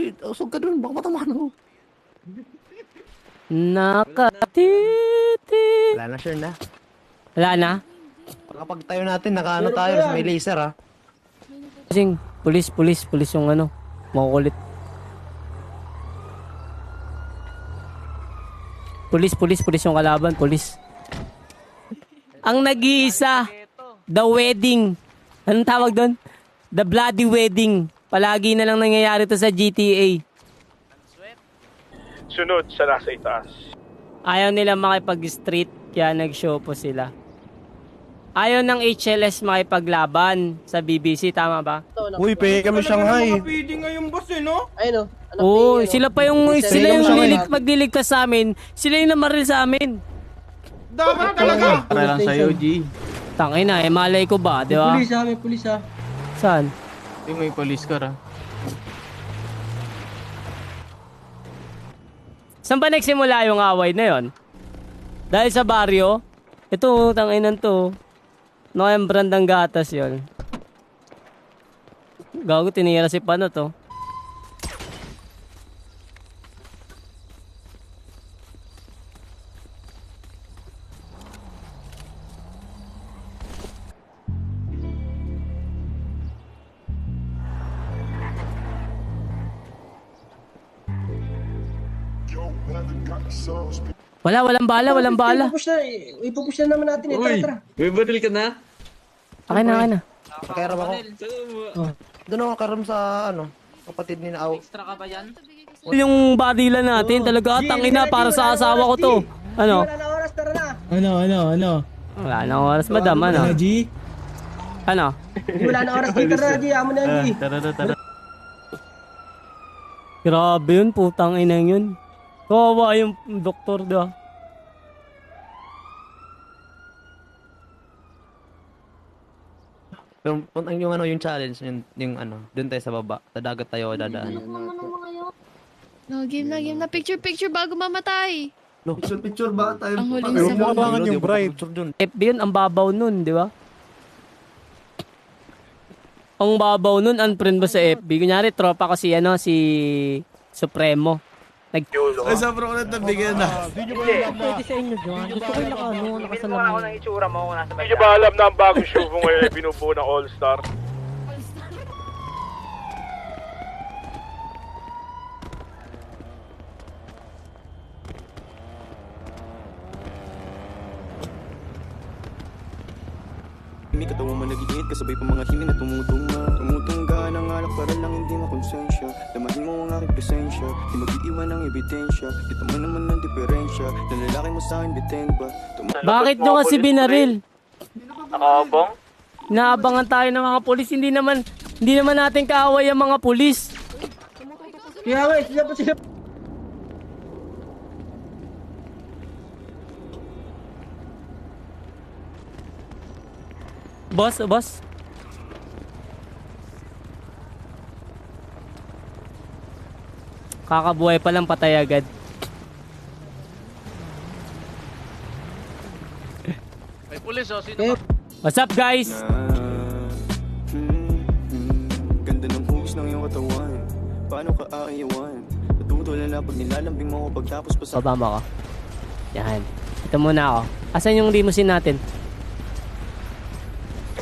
Uy, usog ka dun. Baka matamaan ako. Nakatiti. Wala na, sure na. Wala na? Kapag tayo natin, nakaano tayo. May laser, ha? Kasing, pulis yung ano. Makukulit. Pulis yung kalaban, pulis. Ang nag-iisa, the wedding. Anong tawag doon? The bloody wedding. Palagi na lang nangyayari to sa GTA. Sunod sa nasa itaas. Ayaw nila makipag-street, kaya nag-show po sila. Ayaw ng HLS makipaglaban sa BBC, tama ba? Uy, peke kami Shanghai. Pwede nga yung boss eh, no? Ayun, Oo, sila pa yung magliligtas sa amin. Sila yung namaril sa amin. Dapat talaga. Para lang sa'yo, G. Tangay na, malay ko ba, di ba? May pulis ha. Saan? Yung may police car, ah. Saan ba nagsimula yung away na yon? Dahil sa baryo? Ito, tanginan to. Yung brandang gatas yon. Gago, tinira si Pano to. Walang bala. Ipupush na naman natin eh. Tara. May baril ka na? Akin na. Nakaram ako. Doon ako nakaram sa, ano, kapatid ni Naaw. Extra ka ba yan? Yung barilan natin, talaga, tangina, para sa asawa ko to. Ano? Wala na oras, tara na. Ano? Wala na oras, madam, ano? G? Ano? Wala na oras, tara na, G. Amo na yan, G. Tara. Grabe yun, putang ina yun. Kawawa yung doktor, di ba? Yung ano, yung challenge, yung ano, doon tayo sa baba. Sa dagat tayo dadaan. No, game na. Picture bago mamatay. Picture ba tayo? Ang huling sa Kailangan yung bride. FB yun, ang babaw nun, di ba? Ang babaw nun, unfriend mo sa FB. Kunyari, tropa ko si Supremo. Ay, sobrang ulit na bigyan na. Pwede sa inyo dyan. Gusto ko yung nakasalamin. Hindi nyo ba alam na ang bagong show mo ngayon ay binubuo ng All-Star? May katawan mo nag-iinit kasabay pa mga himin na Tumutungga ng alak para lang hindi makonsensya. Damahin mo ang aking presensya, di mag-iiwan ng ebidensya. Kita mo naman ang diferensya, na lalaki mo sa akin bitin ba? Bakit nyo kasi binaril? Nakabang? Naabangan tayo ng mga polis. Hindi naman natin kaaway ang mga polis. Kaya nga, sila pa sila. Boss. Kakabuhay pa lang, patay agad. May pulis oh, sino? What's up, guys? Ganda ng hugis ng iyong katawan. Paano ka aayawan? Natutulan na pag nilalambing mo ako pagtapos pa sa... Obama ko. Yan. Ito muna ako. Asan yung limousine natin?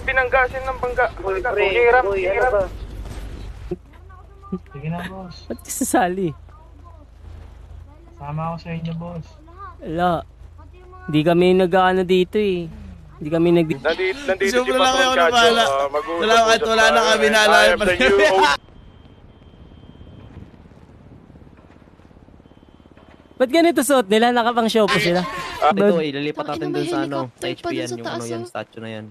Pinanggasin ng bangga. Hiram. Sige na, boss. Ba't ka sasali? Sama ako sa inyo, boss. Wala. Hindi kami nag-ano dito eh. Hindi kami Nandito si Sobrang lang Patron ako na bahala. Kadyo. Wala na kami naalala pa rin. Ba't ganito suot nila? Nakapang show po sila. Ito, ililipat natin dun sa ano, sa May HP yan, helicopter yung pa ano dun sa yan, taas, statue na yan.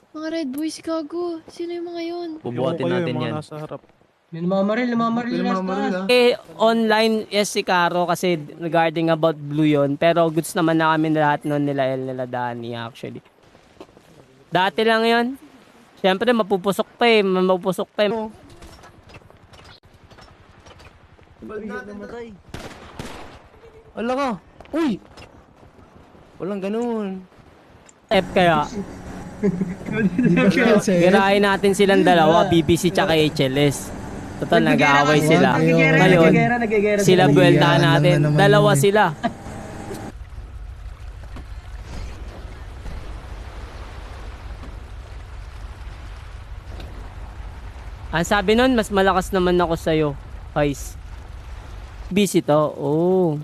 Mga Red Boys, gago. Sino yung mga yun? Bubuhatin natin yan. Nasa harap. Namamaril last taas. Online, yes si Caro kasi regarding about Blue yon. Pero goods naman na kami lahat noon nila Dani actually. Dati lang yon. Siyempre mapupusok pa eh. Wala ka. Uy! Walang ganun. F kaya. Girahin natin silang dalawa, BBC tsaka HLS. Total, nag-aaway sila. Nagigera, Ngayon, nagigera. sila buweltahan Iyan natin. lang na naman Dalawa yun eh. sila. Ang sabi nun, mas malakas naman ako sa'yo, Vice. Busy to. Oh.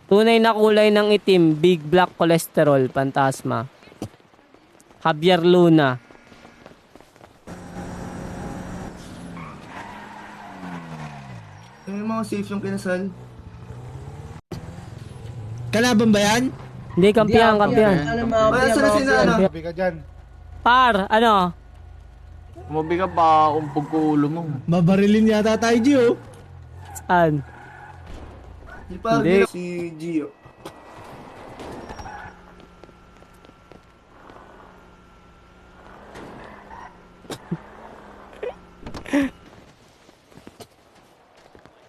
Tunay na kulay ng itim, big black cholesterol, Phantasma. Javier Luna. Yung mga safe yung kinasal. Kalaban ba yan? Hindi, kampiyan. Wala sila ano. Par, ano? Umabi ka pa kung pagkulo mo. Mabarilin yata tayo, Gio. Saan? Si Parang Hindi. si Gio.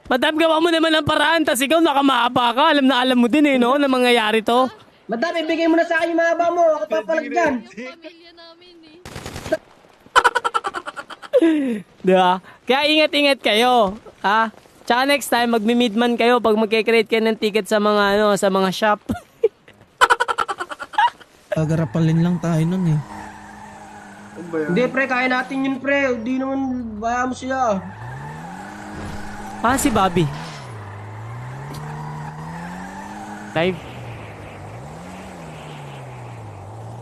Madam, gawa mo naman ng paraan, tas ikaw nakamahaba ka. Alam na alam mo din eh, no? Na mangyayari to. Madam, ibigay mo na sa akin yung mahaba mo. Ako papalag dyan. Pamilya namin eh. Diba? Kaya ingat-ingat kayo. Ha? Tsaka next time, magmi-midman kayo pag magkikreate kayo ng ticket sa mga, ano, sa mga shop. Agarapalin lang tayo nun eh. Ano ba yan? Hindi, pre, kaya natin yun, pre. Hindi naman, baya mo sila. Ah, si Bobby. Live.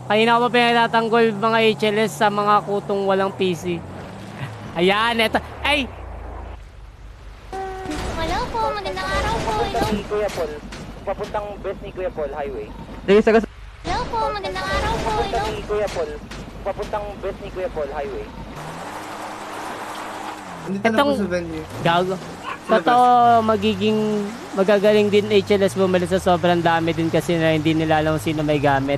Kanina ko pa pinatatanggol mga HLS sa mga kutong walang PC. Ayan, eto. Ay! Hello po, magandang araw po. Hello. Kuya Paul. Papuntang best ni Kuya Paul Highway. Hello po, magandang araw po. Hello. Kuya Paul. Papuntang best ni Kuya Paul Highway. Nandito na po sa venue. Gago. Totoo, magagaling din HLS bumalik sa sobrang dami din kasi na hindi nila alam sino may gamit.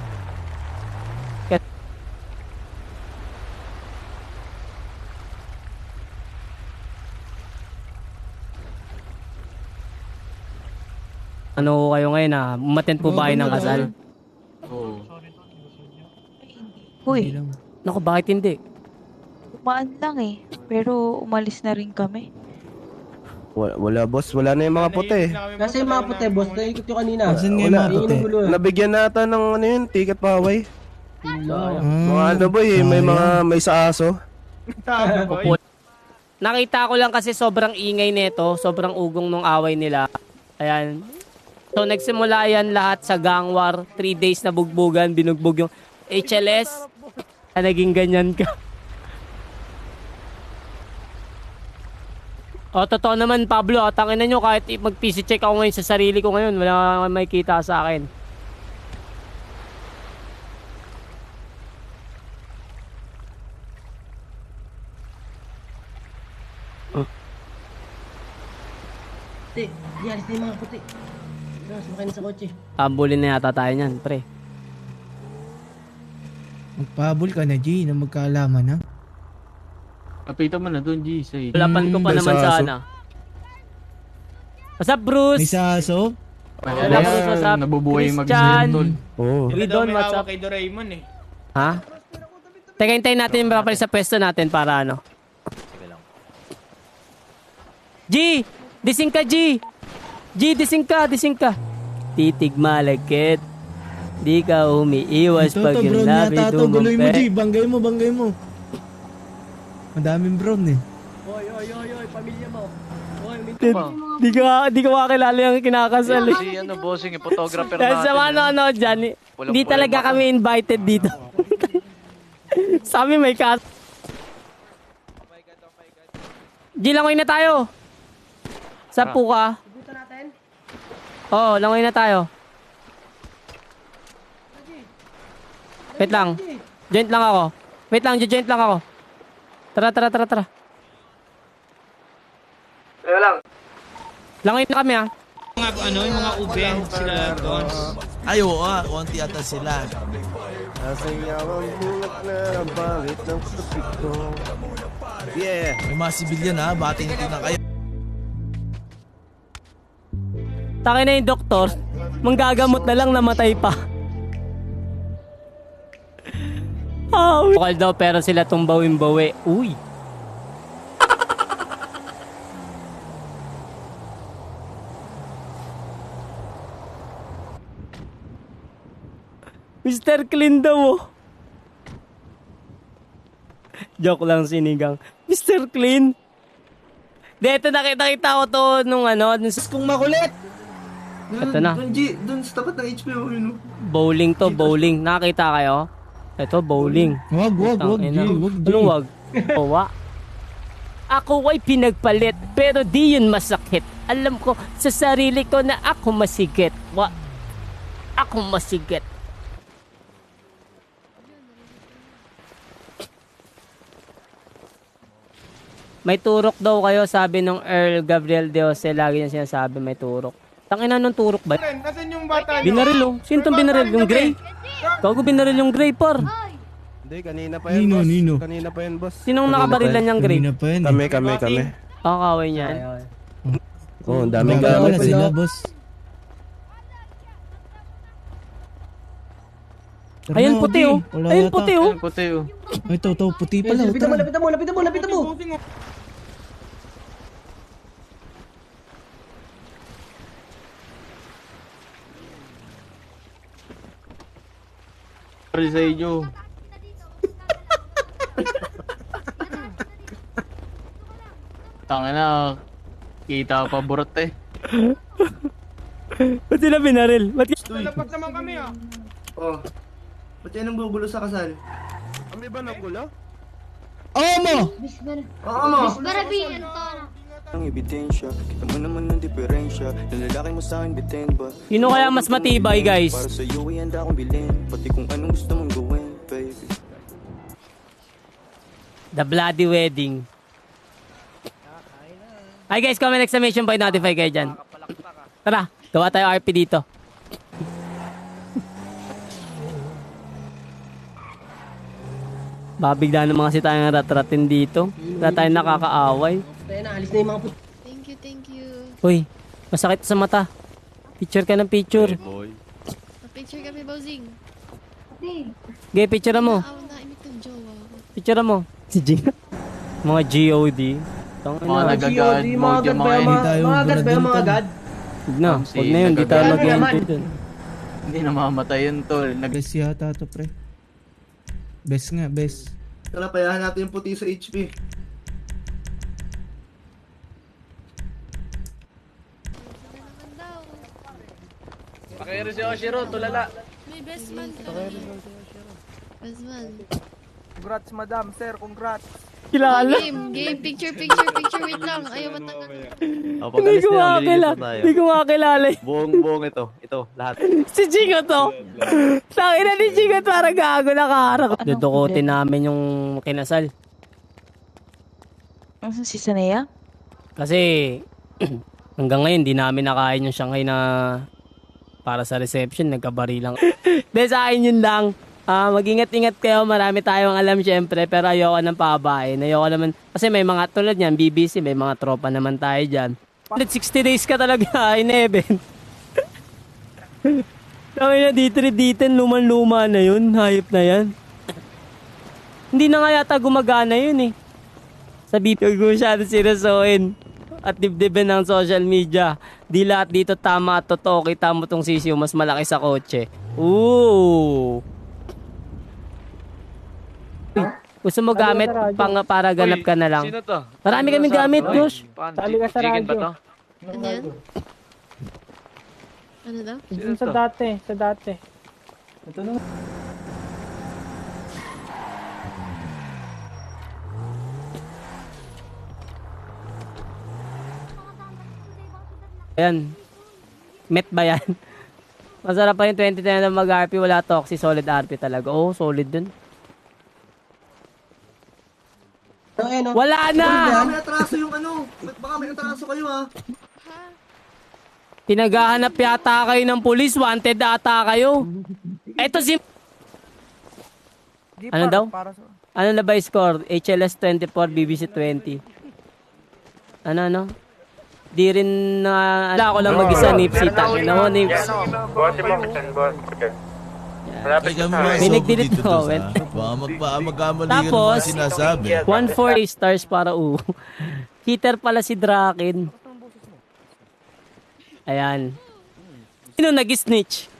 Ano kayo ngayon umattend po ba kayo ng kasal? Oo. Uy, Naku, bakit hindi? umaan lang eh. Pero umalis na rin kami. Wala boss, wala na yung mga puti. Kasi yung mga puti, boss, naikot yung kanina. Asan nga yung mga Yun puti? yung gulo eh. Nabigyan nata ng ano yun, ticket pa away. Mga Ah, ano boy, may sa aso. Nakita ko lang kasi sobrang ingay nito, sobrang ugong nung away nila. Ayan. So nagsimula yan lahat sa gang war, 3 days na bugbugan, binugbog yung HLS. Naging ganyan ka. O, totoo naman, Pablo. Tangin na nyo, kahit mag-PC check ako ngayon sa sarili ko ngayon, wala may kita sa akin. Puti, yan, yung mga puti. Sumakay na sa kotse. Ambulin na yata tayo niyan, pre. magpahabol ka na, G, na magkaalaman na. Kapitan mo na doon, G. Say. Lapan ko pa may naman sa aso. sana. What's up, Bruce? May saso? Wala, Bruce, what's up? Nabubuhay yung Christian. mag-isip, tol. Oo. Ridon, what's up? Kay Doraemon eh. Ha? Teka, hintayin natin yung papalit sa pwesto natin para ano. G! Dising ka, G! G, dising ka! Titig malagkit. Di ka umiiwas Ito, pag to, yung brown labi yata to. Guloy mo, G. dumampe. Banggay mo. Madaming brown eh. Oy, pamilya mo. Di ko makakilala yung kinakasal eh. Si ano, bossing, yung photographer Dahil sa mga ano dyan, hindi talaga kami invited dito. Sa amin may kat. G, langoy na tayo. Sa puka. Buta natin. Oo, langoy na tayo. Wait lang. Joint lang ako. Wait lang, joint lang ako. Tara. Kaya lang. Langoy na kami Mga ano, yung mga uben, sila doon. Ay, oo, konti ata sila. Nasayawang bulat na bakit ng tupik ko. Yeah. May mga sibilyan ha, bating na kayo. Taki na yung doktor, manggagamot na lang, namatay pa. Bukal daw pero sila tumbawin-bawi. Uy. Mr. Clean daw oh. Joke lang sinigang. Mr. Clean. Dito nakita ko to nung ano. Kung makulit! Ito na. Doon sa tapat ng HP mo yun. Bowling to, bowling. Nakakita kayo? Ito, bowling. Wag, G. Wag, G. Anong wag? Owa. Ako ay pinagpalit, pero di yun masakit. Alam ko sa sarili ko na ako masigit. Ako masigit. May turok daw kayo, sabi nung Earl Gabriel de Jose. Lagi niya sinasabi may turok. Tangina nung turok ba? Nasaan yung bata nyo? Binaril oh. Sino tong binaril? Yung gray? Gago binaril yung gray, par. Hindi, kanina pa yan, boss. Nino. Kanina pa yan, boss. Sinong nakabarilan niyang gray? Kanina pa yan eh. Kami. Kakaway niyan. Oo, ang daming Wala gamit. sila, boss. Tara Ayun na, puti G. oh. Wala Ayun yata. puti oh. Puti oh. Ay, to, puti pala. Lapitan mo, Tara. lapitan mo. Sorry sa inyo. Tangina, kita pa burot eh. Ba't sila binaril? Ba't Dapat naman kami ah. Oh. Ba't yan ang gugulo sa kasal? Kami ba nagulo? Oo mo! Oo mo! Barabi, ano to? Ang ebidensya, kita mo naman ang diferensya. Nalalaki mo sa akin, bitin ba? Sino kaya mas matibay, guys? Para sa'yo ay handa akong bilhin, pati kung anong gusto mong gawin, baby. The Bloody Wedding. Hi guys, comment exclamation point, notify kayo dyan. Tara, gawa tayo RP dito. Babigla naman kasi tayong rat-ratin dito. Wala tayong nakakaaway. Tayo na, alis na yung mga puti. Thank you. Uy, masakit sa mata. Picture ka ng picture. Picture kami, Bowsing. Okay, picture mo. Naimik ng jowa. Picture mo. Si Gina. Mga GOD. Mga nagagad mo dyan mga Mga agad ba yung mga agad? Huwag na. Huwag na yun. Di tayo mag-entry dun. Hindi namamatay yun tol. Best yata to, pre. Best nga, best. Tara, payahan natin yung puti sa HP. Pakiro si Oshiro, tulala. May best man ka. Best man. Congrats, madam. Sir, congrats. Kilala. Game. Picture. Wait lang. Ayaw matagal. Hindi ko makakilala. Hindi ko makakilala. Buong ito, lahat. Si Jingo to. Tangina ni Jingo to. Parang gago nakaharap. Dudukutin namin yung kinasal. Si Sanaya? Kasi hanggang ngayon di namin nakain yung Shanghai na para sa reception. Nagkabari lang. Dahil sa akin yun lang. Mag-ingat-ingat kayo. Marami tayong alam syempre. Pero ayoko ng pabain. Ayoko naman. Kasi may mga tulad yan. BBC. May mga tropa naman tayo dyan. 160 days ka talaga in heaven. Kami na D3, luman-luma na yun. Hayop na yan. Hindi na nga yata gumagana yun eh. Sa BP, huwag mo masyado sirasoin. At dibdibin ng social media. Di lahat dito tama at totoo. Kita mo tong sisiyo mas malaki sa kotse. Ooh. Gusto mo gamit para ganap ka na lang. Sino to? Marami kaming gamit, Josh. Tali ka sa radyo. Ba to? Ano yan? Ano daw? Sa dati. Ito na. Ayan. Met ba yan? Masarap pa yung 2010 na mag-RP. Wala toxic. Solid RP talaga. Oh, solid dun. Wala na! Baka may atraso yung ano. Baka may atraso kayo ha. Pinaghahanap yata kayo ng pulis. Wanted ata kayo. Eto si... Ano daw? Ano na ba yung score? HLS 24, BBC 20. Ano? Di rin na... Wala ko lang mag-isa, Nipsey. Tangin na mo, Nips. Boss, boss. Ay, kami mga May sobo nagdilit dito ko, sa... Baka magkamali ka ng Tapos, mga sinasabi. 1-4 stars para Cheater pala si Draken. Ayan. Sino nag-snitch?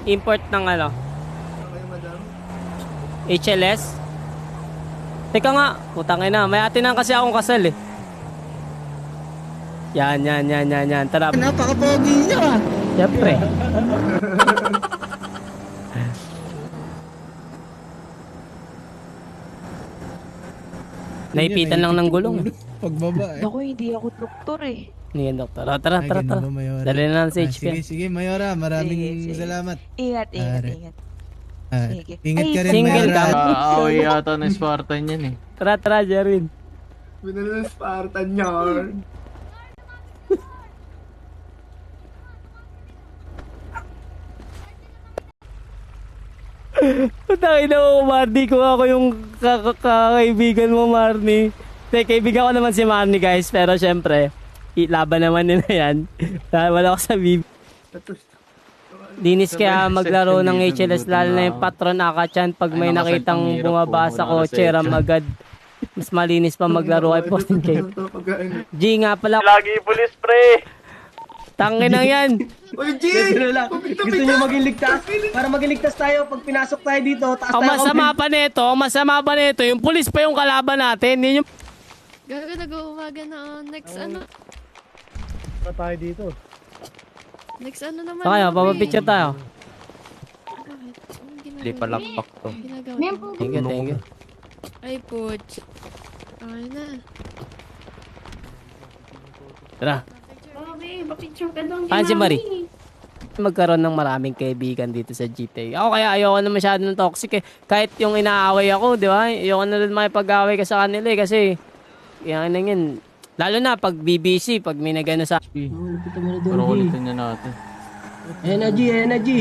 Import ng ano? HLS? Teka nga, putang ina. May atinan kasi akong kasal eh. Yan. Tara. Napaka-pogi niyo ah. Siyempre. Naipitan lang ng gulong. Pagbaba eh. Ako, hindi ako doktor eh. Yan, doktor. Tara. Ganun ba, Mayora? Dali na lang sa HP. Sige, Mayora. Maraming Sige. salamat. Ingat. Sige. Ingat ka rin, Single Mayora. ka. Kaaway yata ng Spartan yan eh. Tara, Jerwin. Binala ng Spartan yarn. Putangin na mo, Marnie. Kung ako yung kakaibigan mo, Marnie. Kaibigan ko naman si Marnie, guys. Pero syempre, laban naman nila yan. Wala ko sa bibi. Linis kaya maglaro ng HLS, lalo na yung patron Akachan. Pag may nakitang bumaba sa kotse, agad. Mas malinis pa maglaro kay Postin Cake. G nga pala. Lagi pulis, pre. Tangin na yan. Uy, G! Gusto nyo maging ligtas? Para maging ligtas tayo, pag pinasok tayo dito, taas Ang tayo. masama pa nito, yung pulis pa yung kalaban natin. Yun yung... Gago, nag-uumaga na. Next ano? Pa tayo dito. Next ano naman? Kaya, papapicture tayo. Hindi pa lakpak to. Thank you. Ay, puch. Okay na. Tara. Si Marie. Magkaroon ng maraming kaibigan dito sa GTA. Ako kaya ayoko na masyado ng toxic eh. Kahit yung inaaway ako, di ba? Ayoko na rin makipag-away ka sa kanila eh. Kasi, yan. Lalo na pag BBC, pag may nagano sa... Pero ulitin niya natin. Energy.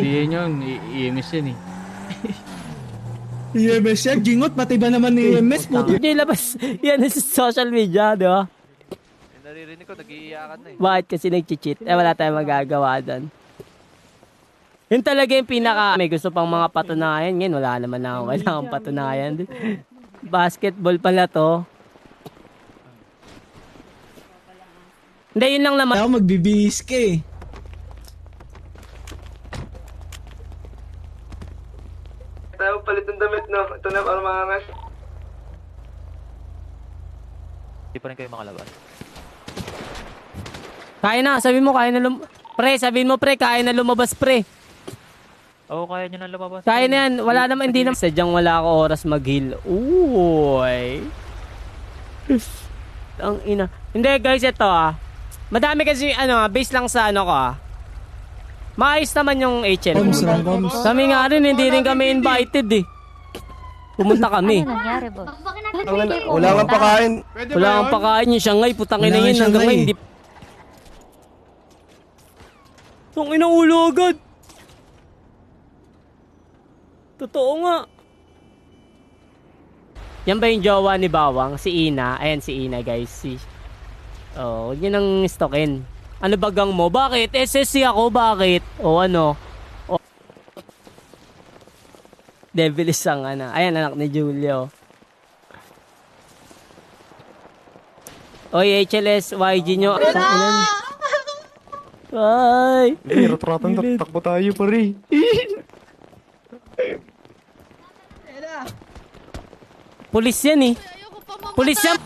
Hindi yun, EMS yan eh. EMS yan, jingot, pati ba naman ni EMS? Hindi labas. Yan sa social media, di ba? Naririnig ko, nag-iiyakan na eh. Bakit kasi nag-cheat? Wala tayong magagawa doon. Yun talaga yung pinaka... May gusto pang mga patunayan. Ngayon, wala naman na ako kailangan patunayan. Basketball pala to. Hindi, yun lang naman. Ako magbibihis ka eh. Tayo palit ng damit, no? Ito na para makangas. Hindi pa rin kayo makalabas. Kaya na, sabihin mo, kaya na kaya na lumabas, pre. Oo, kaya nyo na lumabas. Kaya na yan, wala naman, hindi naman. Sadyang wala ako oras mag-heal. Uy. Ang ina. Hindi, guys, ito madami kasi, base lang sa ko maayos naman yung HL. Kami nga rin, hindi rin kami invited eh. Pumunta kami. Ano nangyari, boss? Wala kang pakain. Wala kang pakain yung Shanghai, putangin na yun. Hanggang ngayon, hindi. Itong inaulo agad. Totoo nga. Yan ba yung jowa ni Bawang? Si Ina. Ayan si Ina, guys. Huwag nyo nang stokin. Ano bagang mo? Bakit? SSC ako, bakit? O ano? Devilis ang Ayan, anak ni Julio. Oy, HLS, YG nyo. Ay! Rat-ratan, takbo tayo pare. Pulis yan eh. Pulis yan.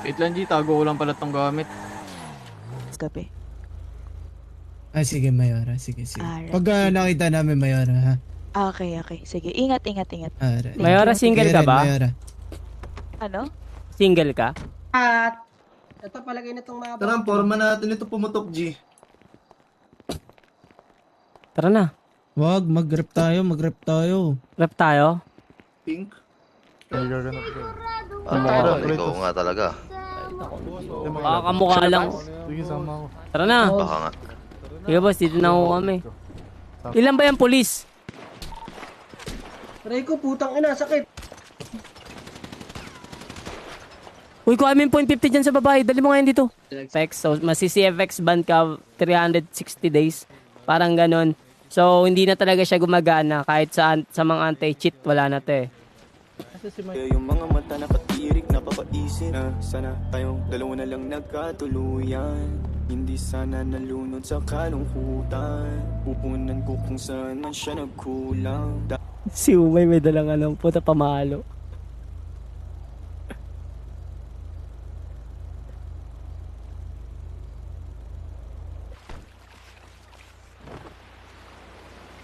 Wait lang, G. Tago ko lang pala tong gamit. Gabi. Sige, Mayora. Sige. Alright. Pag nakita namin, Mayora, ha? Okay. Sige, ingat. Alright. Mayora, single ka ba? Mayora. Ano? Single ka? At, ito palagay na itong mga... Tara, ang forma natin ito pumutok, G. Tara na. Wag, mag-rep tayo. Rep tayo? Pink. Ikaw nga talaga. Kamukha lang. Sige, sama ko. Tara na. Baka nga. Sige boss, dito na ako kami. Ilan ba yung pulis? Aray ko, putang ina, sakit. Uy, kuha mo yung 0.50 dyan sa babae. Dali mo ngayon dito. So, masi-CFX ban ka 360 days. Parang ganon. So, hindi na talaga siya gumagana. Kahit sa mga anti-cheat, wala na to eh. Kaya yung mga mata nakatirik, napapaisip na sana tayong dalawa na lang nagkatuluyan. Hindi sana nalunod sa kalungkutan. Pupunan ko kung saan man siya nagkulang. Si Umay may dalang anong puta pamalo.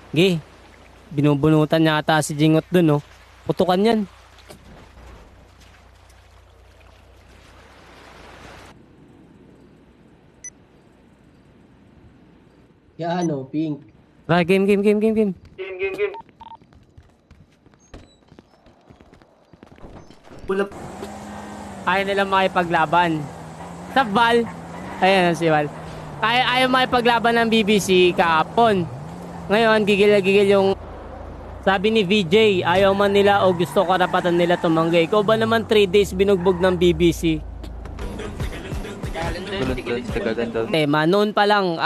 Gi, binubunutan niya ata si Jingot dun, no? Putukan yan. Ya ano, pink. Tara, game. Game. Ayaw nila makipaglaban. Sa Val, ayan si Val. Ayaw makipaglaban ng BBC kahapon. Ngayon, gigil na gigil yung sabi ni VJ, ayaw man nila o gusto karapatan nila tumanggi. Ikaw ba naman 3 days binugbog ng BBC? Tema, noon pa lang,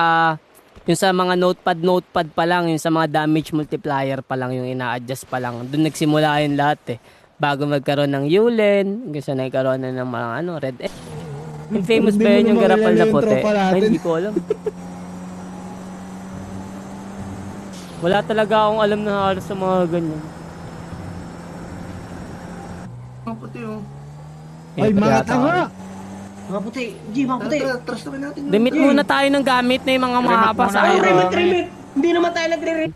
yung sa mga notepad pa lang, yung sa mga damage multiplier pa lang, yung ina-adjust pa lang. Doon nagsimula yung lahat Bago magkaroon ng Yulen, gusto na nagkaroon na ng mga Red X. Yung famous ba yun yung garapal na puti? Ay, hindi ko alam. Wala talaga akong alam na halos sa mga ganyan. Mga puti oh. Ay, mga tanga! Mga puti. G, mga puti. Trust naman natin. Remit muna tayo ng gamit na yung mga makapasa. Remit. Hindi naman tayo nagre-remit.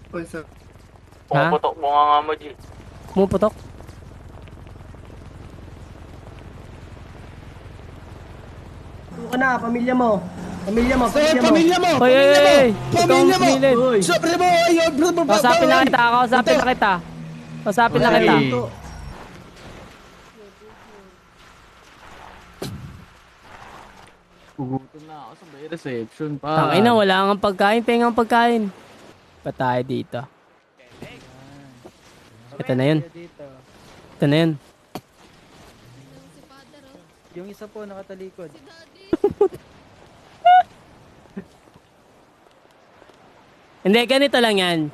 Oy, sir. Ha? Putok mo nga mo, G. Pumuputok? Tuka na, pamilya mo. Pamilya mo. Oy! Pamilya mo! Sobre mo! Kausapin na kita. Pugutom na ako sa may reception pa. Tangina, wala kang pagkain. Pengang pagkain. Pa tayo dito. Ito na yun. Yung isa po nakatalikod. Hindi, ganito lang yan.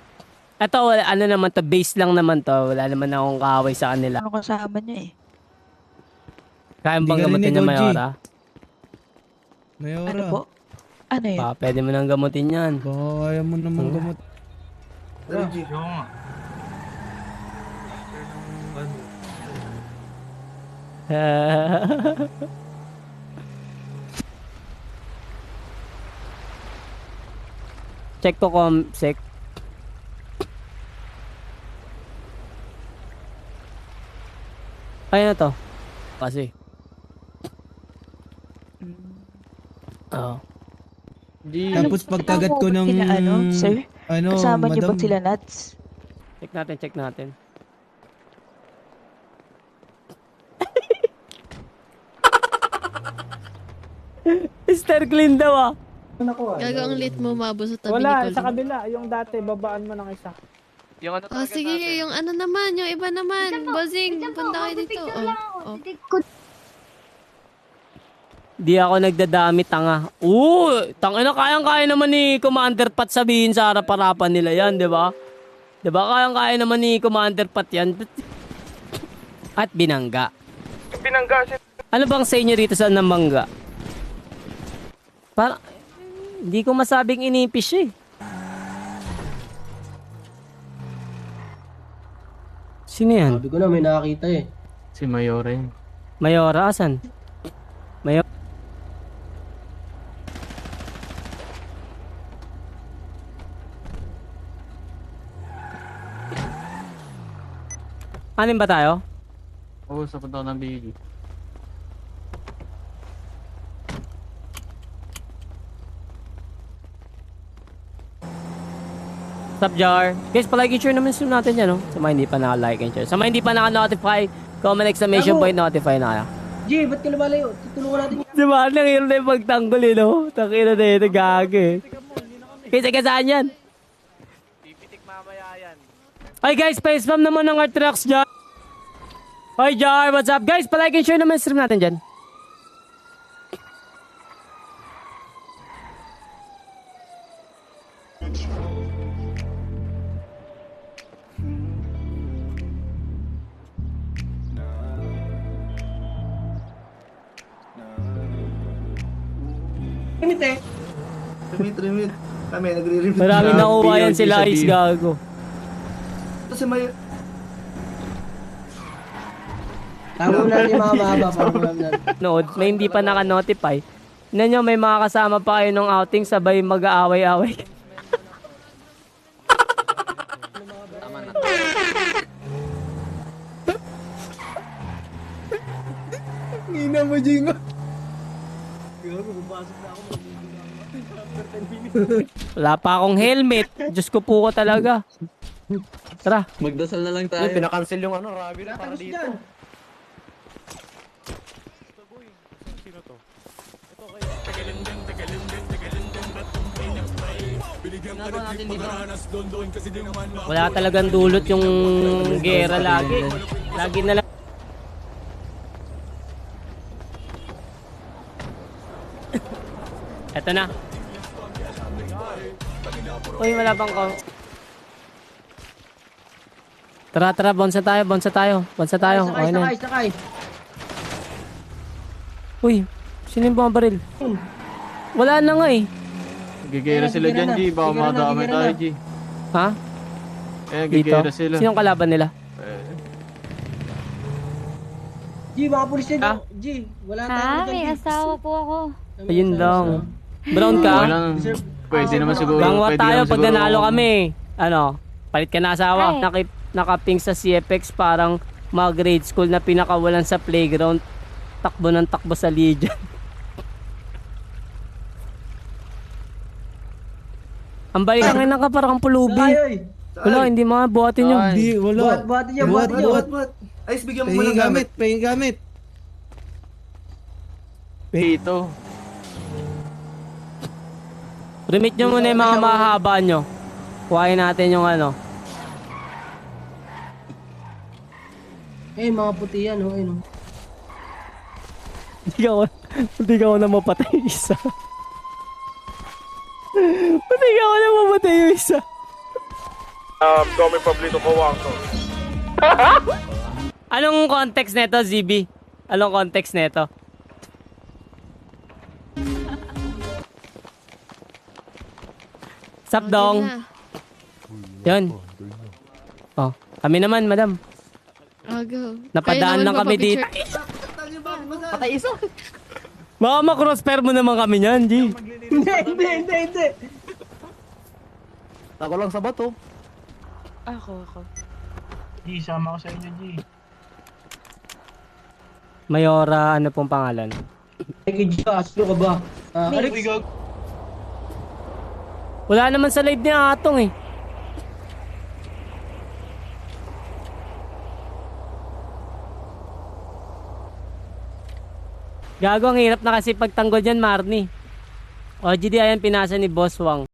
Ito, ano naman to, base lang naman to. Wala naman akong kaaway sa kanila. Ano kasama niya eh? Kaya bang gamutin niya, Mayora? Ano po? Ano yun? Pwede mo nang gamutin yan. Kaya mo naman gamot. Check to sec. Ayun na to. Kasi. Oo. Tapos pagkagat ko ng... Sir? Kasama niyo ba sila, Nats? Check natin. Mr. Clean daw ah. Gago ang lit mo mabo sa tabi Wala, ni Colin. sa kabila. Yung dati, babaan mo ng isa. Yung ano talaga Sige, yung ano naman, yung iba naman. Bossing, punta kayo dito. Di ako nagdadami, tanga. Tangina, kayang-kaya naman ni Commander Pat sabihin sa harap-harapan nila yan, di ba? Di ba, kayang-kaya naman ni Commander Pat yan. At binangga. Ano bang sa inyo rito sa Namangga? Para, hindi ko masabing inipis siya eh. Sino yan? Sabi ko na, may nakakita eh. Si Mayora yun. Mayora, asan? Mayora. Anin ba tayo? Oo, sa punta ko ng baby. What's up, Jar? Guys, palike and share naman stream natin yan, no? Sa mga hindi pa naka-like and share. Sa mga hindi pa naka-notify, comment exclamation point, notify na kaya. G, ba't ka lumalayo? Tutulungan natin yan. Diba? Nangyari na yung pagtanggol, eh, no? Takina na yun, gag eh. Kaysa saan yan? Pipitik mamaya yan. Hi guys, pa-spam naman ng Artrax, Jar. Hi, Jar. What's up? Guys, palike and share naman stream natin dyan. Limit eh. Remit. Kami, nagre-remit. Maraming nakuha yan BLG sila sa Ice B. gago. Kasi may... Tama na yung mga baba para malamnan. Nood, may hindi pa naka-notify. Tignan nyo, may mga kasama pa kayo nung outing, sabay mag-aaway-aaway. Ngina mo, Jingo. Wala pa akong helmet. Diyos ko po ko talaga. Tara. Magdasal na lang tayo. Pinakancel yung ano, Rabi na para dito. Wala talagang dulot yung gera lagi. Lagi na lang. Eto na. Uy, wala bang ko. Tara, bonsa tayo. Okay na. Sakay. Uy, sino yung bumabaril? Wala na nga eh. Gigera sila dyan, G. Baka madamay tayo, G. Ha? Dito? Gigera sila. Sinong kalaban nila? G, mga pulis yan. Ah? G, wala Ha? tayong May asawa po ako. Ayun lang. Brown ka? Walang, pwede naman siguro. Gangwa pwede tayo naman pag siguro- nanalo kami. Ano? Palit ka na asawa. Ay. Nakaping sa CFX parang mga grade school na pinakawalan sa playground. Takbo ng takbo sa Legion. Ang balikan ng ka parang pulubi. Wala, hindi mga buhatin yun. Hindi, wala. Buhat niya, buhat niya. Buhat. Ay, bigyan mo muna Pahing ng gamit. gamit, pahing gamit. Dito. Remit nyo muna yung mga mahaba nyo. Kuhain natin yung ano. Eh, mga puti yan, oh. Ayun, oh. Hindi ka ako na mapatay yung isa. Hindi ka ako na mapatay yung isa. Dome Pablito Kawangso. Anong context nito, ZB? Anong context nito? Sup, dong? Yun. Oh, kami naman, madam. Oh, go. Napadaan lang kami dito. Patay isa. Baka ma-crossfire mo naman kami niyan, G. Hindi. Ako lang sa bato. Ako. G, sama ko sa inyo, G. Mayora, ano pong pangalan? Ay, G, aslo ka ba? Alex, Wala naman sa live ni Atong eh. Gago, ang hirap na kasi pagtanggol dyan, Marnie. O, GD, ayan, pinasa ni Boss Wang.